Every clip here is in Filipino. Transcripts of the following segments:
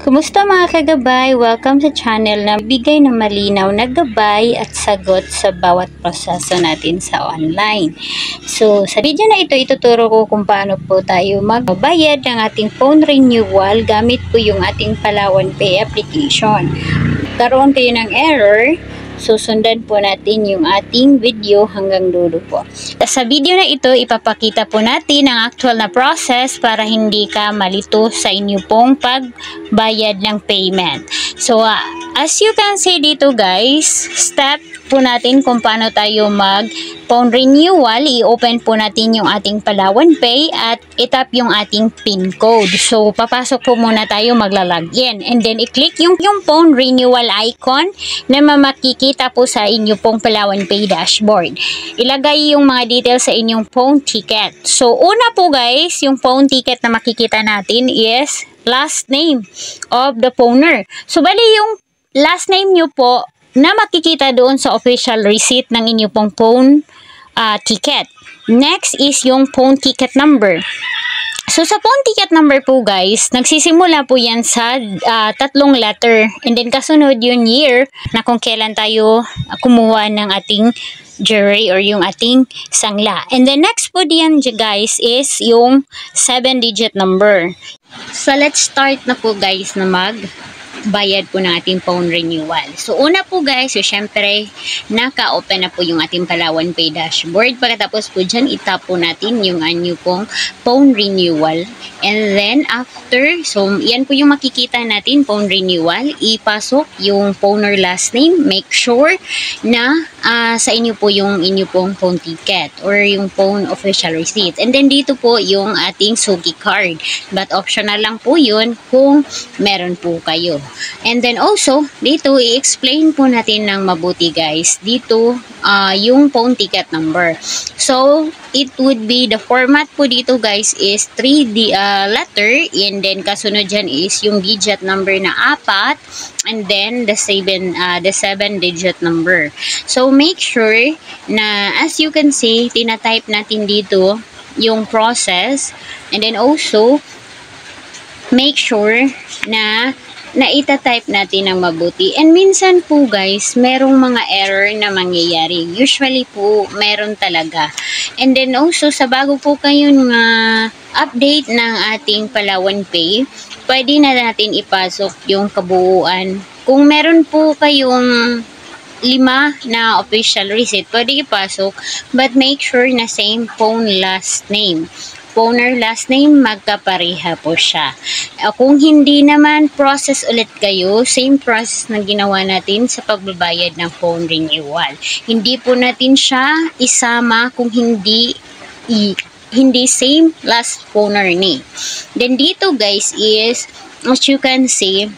Kumusta mga kagabay? Welcome sa channel na bigay ng malinaw na gabay at sagot sa bawat proseso natin sa online. So, sa video na ito, ituturo ko kung paano po tayo magbayad ng ating phone renewal gamit po yung ating Palawan Pay application. Karoon kayo ng error, susundan po natin yung ating video hanggang dulo po. Sa video na ito, ipapakita po natin ang actual na process para hindi ka malito sa inyo pong pagbayad ng payment. So, as you can see dito guys, step po natin kung paano tayo mag phone renewal. I-open po natin yung ating Palawan Pay at itap yung ating PIN code. So, papasok po muna tayo maglalagin. And then, i-click yung phone renewal icon na makikita po sa inyo pong Palawan Pay dashboard. Ilagay yung mga details sa inyong phone ticket. So, una po guys, yung phone ticket na makikita natin is last name of the phoner. So, bali yung last name nyo po na makikita doon sa official receipt ng inyong pong phone ticket. Next is yung phone ticket number. So, sa phone ticket number po guys, nagsisimula po yan sa 3 letter. And then, kasunod yung year na kung kailan tayo kumuha ng ating jury or yung ating sangla. And then, next po diyan guys is yung 7-digit number. So, let's start na po guys na bayad po ng ating phone renewal. So, una po guys, so syempre, naka-open na po yung ating Palawan Pay dashboard. Pagkatapos po dyan, itap po natin yung anyo pong phone renewal. And then, after, so, yan po yung makikita natin, phone renewal. Ipasok yung phoner last name. Make sure na sa inyo po yung inyo pong phone ticket or yung phone official receipt. And then, dito po yung ating Sugi card. But, optional lang po yun kung meron po kayo. And then also, dito i-explain po natin ng mabuti guys. Dito, yung phone ticket number. So, it would be, the format po dito guys is 3 letter. And then, kasunod dyan is yung digit number na 4. And then, the 7-digit number. So, make sure na, as you can see, tinatype natin dito yung process. And then also, make sure na itatype natin ng mabuti. And minsan po guys, merong mga error na mangyayari. Usually po, meron talaga. And then also, sa bago po kayo update ng ating Palawan Pay, pwede na natin ipasok yung kabuuan. Kung meron po kayong 5 na official receipt, pwede ipasok. But make sure na same phone last name. Phoner last name, magkapareha po siya. Kung hindi naman, process ulit kayo. Same process na ginawa natin sa pagbabayad ng phone renewal. Hindi po natin siya isama kung hindi same last phoner name. Then dito guys is, as you can see,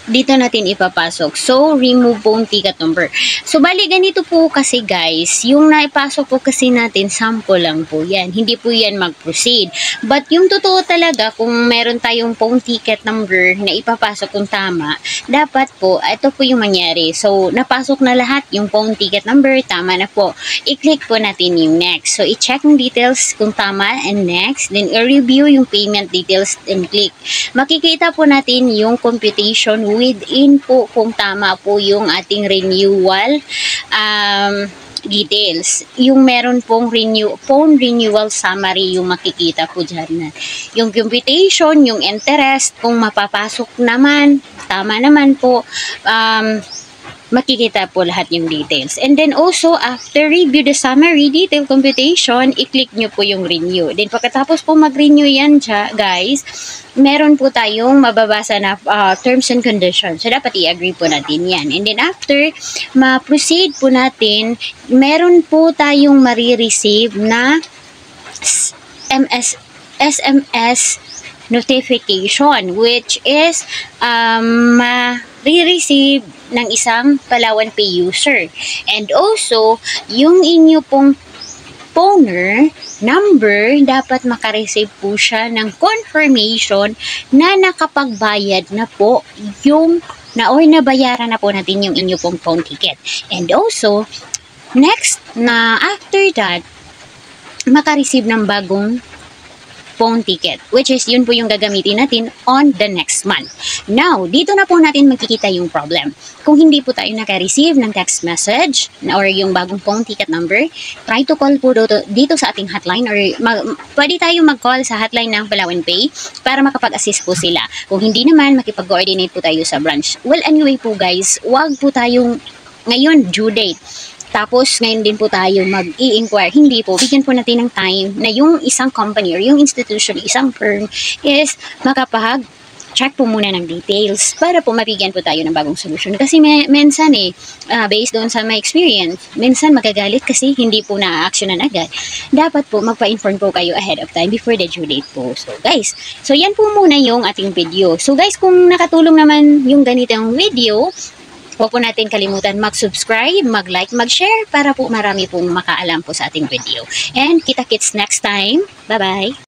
dito natin ipapasok. So, remove phone ticket number. So, bali ganito po kasi guys, yung naipasok po kasi natin, sample lang po yan. Hindi po yan mag-proceed. But yung totoo talaga, kung meron tayong phone ticket number na ipapasok kung tama, dapat po, ito po yung mangyari. So, napasok na lahat yung phone ticket number, tama na po. I-click po natin yung next. So, i-check yung details kung tama and next. Then, i-review yung payment details and click. Makikita po natin yung computation within po kung tama po yung ating renewal details. Yung meron pong phone renewal summary yung makikita po dyan. Yung computation, yung interest, kung mapapasok naman, tama naman po, makikita po lahat yung details. And then also, after review the summary detail computation, i-click nyo po yung renew. Then pagkatapos po mag-renew yan guys, meron po tayong mababasa na terms and conditions. So, dapat i-agree po natin yan. And then after, ma-proceed po natin, meron po tayong marireceive na SMS notification, which is ma-receive ng isang Palawan Pay user. And also, yung inyo pong phoner number, dapat makareceive po siya ng confirmation na nakapagbayad na po yung nabayaran na po natin yung inyo pong phone ticket. And also, next na after that, makareceive ng bagong phone ticket, which is yun po yung gagamitin natin on the next month. Now, dito na po natin makikita yung problem. Kung hindi po tayo naka-receive ng text message or yung bagong phone ticket number, try to call po dito sa ating hotline or pwede tayo mag-call sa hotline ng Palawan Pay para makapag-assist po sila. Kung hindi naman, makipag-coordinate po tayo sa branch. Well, anyway po guys, wag po tayong ngayon due date. Tapos, ngayon din po tayo mag-i-inquire. Hindi po, bigyan po natin ng time na yung isang company or yung institution, isang firm is makapag-check po muna ng details para po mabigyan po tayo ng bagong solution. Kasi minsan based doon sa my experience, minsan magagalit kasi hindi po na-actionan agad. Dapat po magpa-inform po kayo ahead of time before the due date po. So guys, so yan po muna yung ating video. So guys, kung nakatulong naman yung ganitong video, huwag po natin kalimutan mag-subscribe, mag-like, mag-share para po marami pong makaalam po sa ating video. And kita-kits next time. Bye-bye!